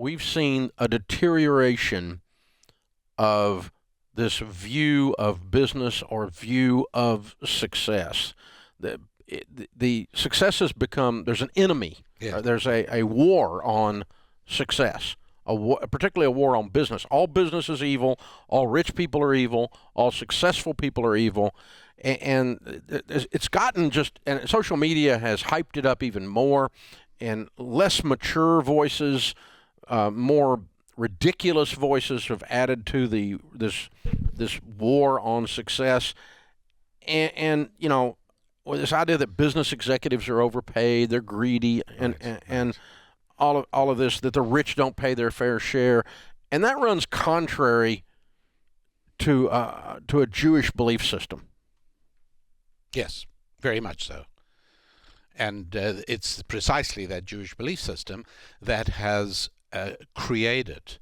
we've seen a deterioration of this view of business or view of success. The success has become, there's an enemy. Yeah. There's a war on success, particularly a war on business. All business is evil. All rich people are evil. All successful people are evil. And it's gotten and social media has hyped it up even more, and less mature voices, more ridiculous voices have added to this war on success. And you know, with this idea that business executives are overpaid, they're greedy, and all of this, that the rich don't pay their fair share, and that runs contrary to a Jewish belief system. Yes, very much so. And it's precisely that Jewish belief system that has created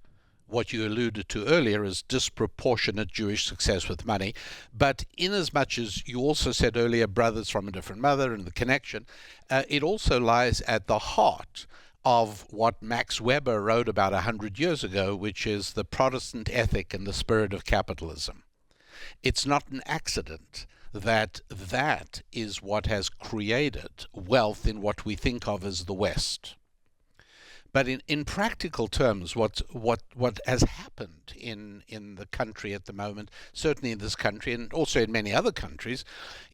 what you alluded to earlier as disproportionate Jewish success with money. But inasmuch as you also said earlier, brothers from a different mother and the connection, it also lies at the heart of what Max Weber wrote about 100 years ago, which is the Protestant ethic and the spirit of capitalism. It's not an accident that is what has created wealth in what we think of as the West. But in practical terms, what has happened in the country at the moment, certainly in this country and also in many other countries,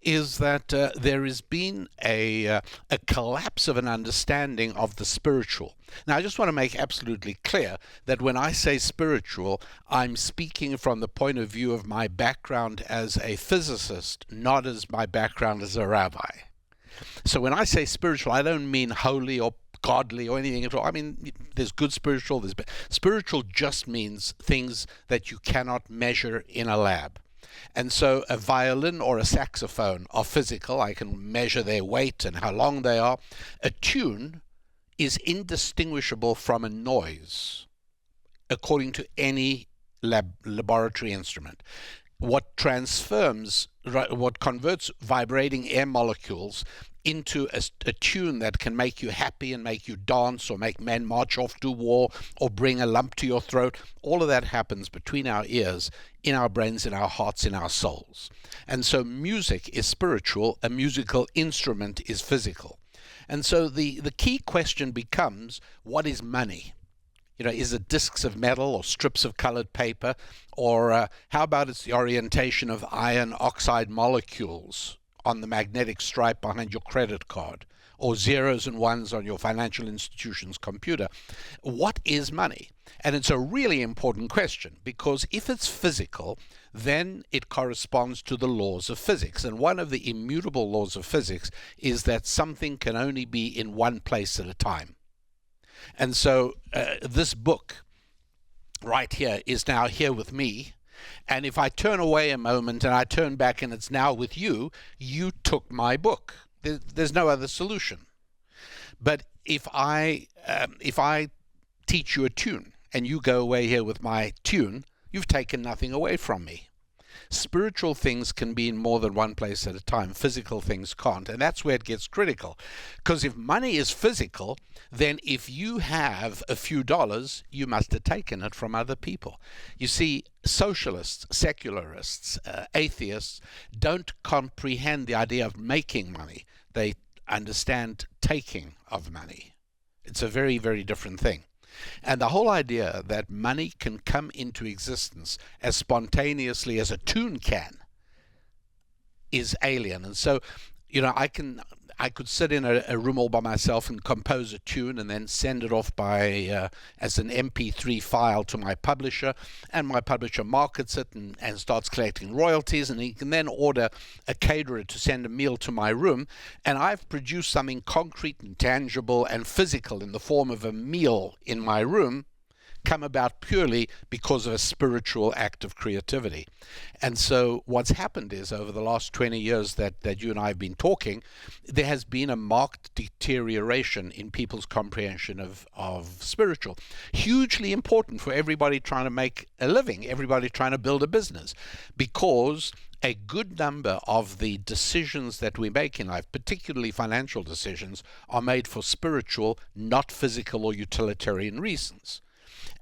is that there has been a collapse of an understanding of the spiritual. Now, I just want to make absolutely clear that when I say spiritual, I'm speaking from the point of view of my background as a physicist, not as my background as a rabbi. So when I say spiritual, I don't mean holy or godly or anything at all. I mean, there's good spiritual, there's bad. Spiritual just means things that you cannot measure in a lab. And so a violin or a saxophone are physical. I can measure their weight and how long they are. A tune is indistinguishable from a noise, according to any laboratory instrument. What converts vibrating air molecules into a tune that can make you happy and make you dance or make men march off to war or bring a lump to your throat, all of that happens between our ears, in our brains, in our hearts, in our souls. And so music is spiritual, a musical instrument is physical. And so the key question becomes, what is money? You know, is it discs of metal or strips of colored paper? Or how about it's the orientation of iron oxide molecules on the magnetic stripe behind your credit card, or zeros and ones on your financial institution's computer? What is money? And it's a really important question, because if it's physical, then it corresponds to the laws of physics. And one of the immutable laws of physics is that something can only be in one place at a time. And so this book right here is now here with me. And if I turn away a moment and I turn back and it's now with you, you took my book. There's no other solution. But if I teach you a tune and you go away here with my tune, you've taken nothing away from me. Spiritual things can be in more than one place at a time. Physical things can't. And that's where it gets critical. Because if money is physical, then if you have a few dollars, you must have taken it from other people. You see, socialists, secularists, atheists don't comprehend the idea of making money. They understand taking of money. It's a very, very different thing. And the whole idea that money can come into existence as spontaneously as a tune can is alien. And so, you know, I could sit in a room all by myself and compose a tune and then send it off by as an MP3 file to my publisher, and my publisher markets it and starts collecting royalties, and he can then order a caterer to send a meal to my room, and I've produced something concrete and tangible and physical in the form of a meal in my room, come about purely because of a spiritual act of creativity. And so what's happened is, over the last 20 years that you and I have been talking, there has been a marked deterioration in people's comprehension of spiritual. Hugely important for everybody trying to make a living, everybody trying to build a business, because a good number of the decisions that we make in life, particularly financial decisions, are made for spiritual, not physical or utilitarian reasons.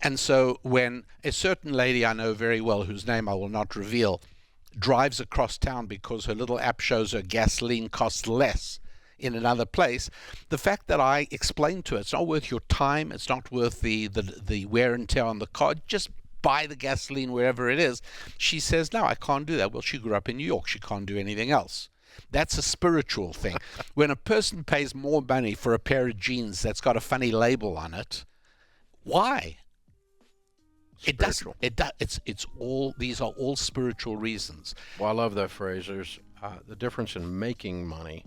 And so when a certain lady I know very well, whose name I will not reveal, drives across town because her little app shows her gasoline costs less in another place, the fact that I explained to her, it's not worth your time, it's not worth the wear and tear on the car, just buy the gasoline wherever it is. She says, no, I can't do that. Well, she grew up in New York. She can't do anything else. That's a spiritual thing. When a person pays more money for a pair of jeans that's got a funny label on it, why? Spiritual. It's all, these are all spiritual reasons. Well, I love that phrase. There's the difference in making money.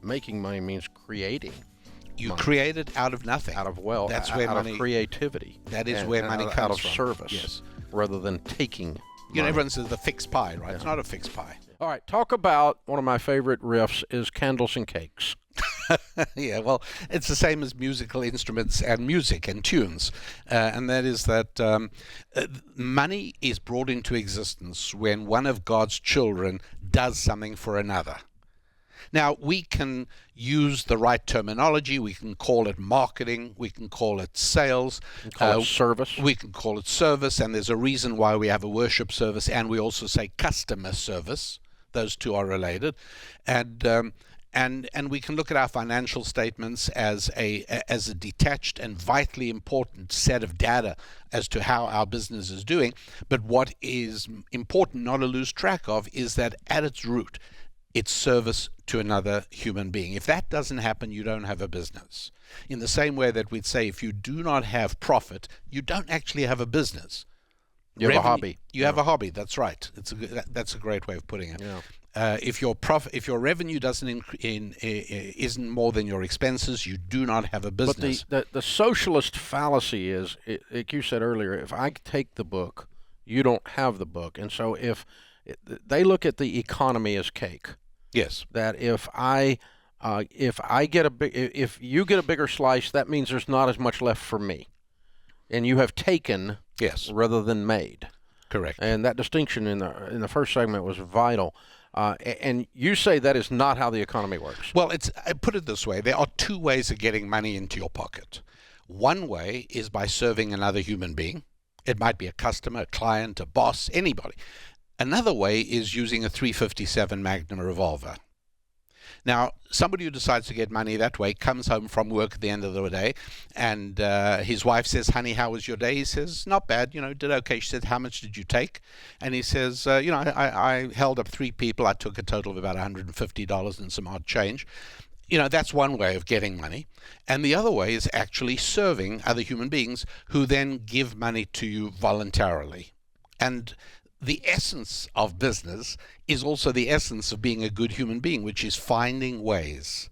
Making money means creating. You money. create it out of nothing. Out of wealth. That's out where of money. creativity. That is where money comes out of from. service. Yes. Rather than taking. You know, money. everyone says the fixed pie, right? Yeah. It's not a fixed pie. All right, talk about one of my favorite riffs is candles and cakes. Yeah, well, it's the same as musical instruments and music and tunes, and that is that money is brought into existence when one of God's children does something for another. Now, we can use the right terminology. We can call it marketing. We can call it sales. We call it service. We can call it service, and there's a reason why we have a worship service, and we also say customer service. Those two are related, and we can look at our financial statements as a detached and vitally important set of data as to how our business is doing. But what is important not to lose track of is that at its root, it's service to another human being. If that doesn't happen, you don't have a business. In the same way that we'd say if you do not have profit, you don't actually have a business. You have a hobby. You have a hobby. That's right. That's a great way of putting it. Yeah. If your revenue isn't more than your expenses, you do not have a business. But the socialist fallacy is, like you said earlier, if I take the book, you don't have the book, and so if they look at the economy as cake. Yes. That if you get a bigger slice, that means there's not as much left for me, and you have taken. Yes. Rather than made. Correct. And that distinction in the first segment was vital. And you say that is not how the economy works. Well, I put it this way. There are two ways of getting money into your pocket. One way is by serving another human being. It might be a customer, a client, a boss, anybody. Another way is using a .357 Magnum revolver. Now, somebody who decides to get money that way comes home from work at the end of the day, and his wife says, honey, how was your day? He says, not bad, did okay. She said, how much did you take? And he says, I held up 3 people. I took a total of about $150 and some odd change. That's one way of getting money. And the other way is actually serving other human beings who then give money to you voluntarily. And the essence of business is also the essence of being a good human being, which is finding ways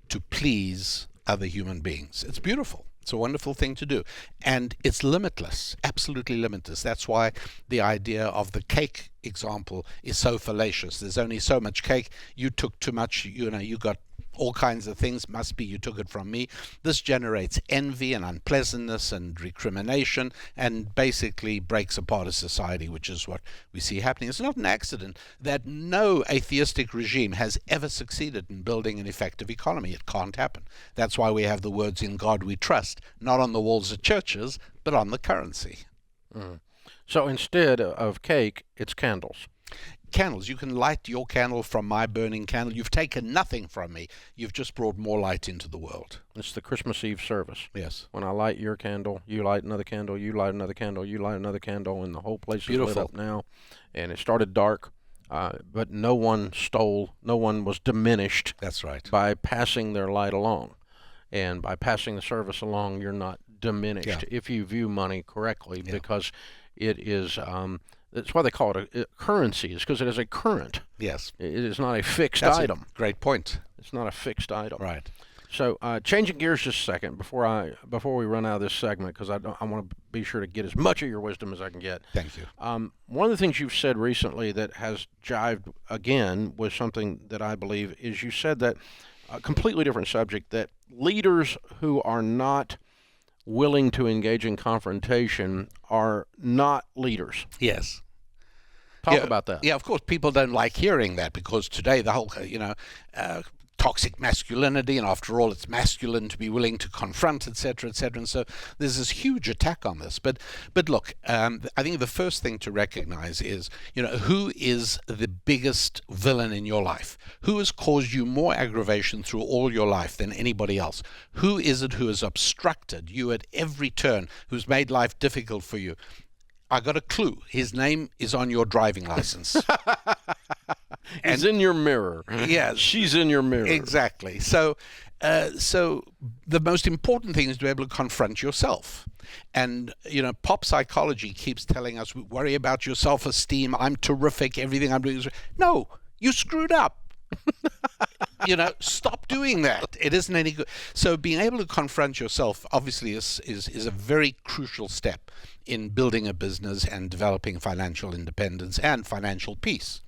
to please other human beings. It's beautiful. It's a wonderful thing to do. And it's limitless, absolutely limitless. That's why the idea of the cake example is so fallacious. There's only so much cake. You took too much, you got all kinds of things. Must be you took it from me. This generates envy and unpleasantness and recrimination and basically breaks apart a society, which is what we see happening. It's not an accident that no atheistic regime has ever succeeded in building an effective economy. It can't happen. That's why we have the words "in God we trust," not on the walls of churches, but on the currency. Mm. So instead of cake, it's candles. Candles. You can light your candle from my burning candle. You've taken nothing from me. You've just brought more light into the world. It's the Christmas Eve service. Yes. When I light your candle, you light another candle, you light another candle, you light another candle, and the whole place is lit up now. And it started dark, but no one stole, no one was diminished. That's right. By passing their light along. And by passing the service along, you're not diminished if you view money correctly, because it is... that's why they call it a currency, is because it is a current. Yes. It is not a fixed That's item. A great point. It's not a fixed item. Right. So changing gears just a second before we run out of this segment, because I want to be sure to get as much of your wisdom as I can get. Thank you. One of the things you've said recently that has jived again with something that I believe is you said that a completely different subject, that leaders who are not willing to engage in confrontation are not leaders. Yes. Talk about that. Yeah, of course, people don't like hearing that because today the whole, toxic masculinity, and after all, it's masculine to be willing to confront, etc., etc. And so there's this huge attack on this. But look, I think the first thing to recognize is, who is the biggest villain in your life? Who has caused you more aggravation through all your life than anybody else? Who is it who has obstructed you at every turn, who's made life difficult for you? I got a clue. His name is on your driving license. He's in your mirror. Yeah, she's in your mirror. Exactly. So the most important thing is to be able to confront yourself. And pop psychology keeps telling us, worry about your self-esteem. I'm terrific. Everything I'm doing is no. You screwed up. Stop doing that. It isn't any good. So being able to confront yourself obviously is a very crucial step in building a business and developing financial independence and financial peace.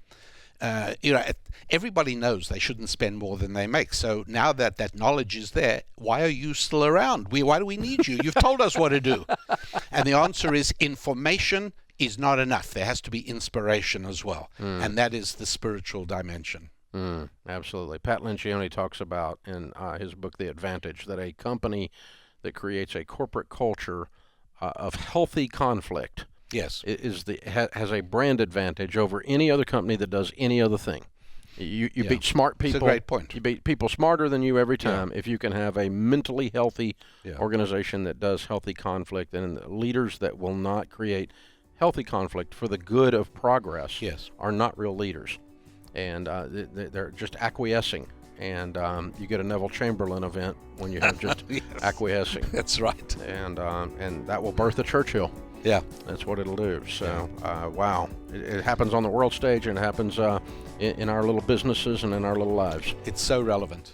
Everybody knows they shouldn't spend more than they make. So now that knowledge is there, why are you still around? Why do we need you? You've told us what to do. And the answer is information is not enough. There has to be inspiration as well. And that is the spiritual dimension. Absolutely. Pat Lencioni talks about in his book, The Advantage, that a company that creates a corporate culture of healthy conflict Yes, has a brand advantage over any other company that does any other thing. You beat smart people. That's a great point. You beat people smarter than you every time if you can have a mentally healthy organization that does healthy conflict, and leaders that will not create healthy conflict for the good of progress are not real leaders. And they're just acquiescing. And you get a Neville Chamberlain event when you have just acquiescing. That's right. And that will birth a Churchill. Yeah. That's what it'll do. So, wow. It happens on the world stage, and it happens in our little businesses and in our little lives. It's so relevant.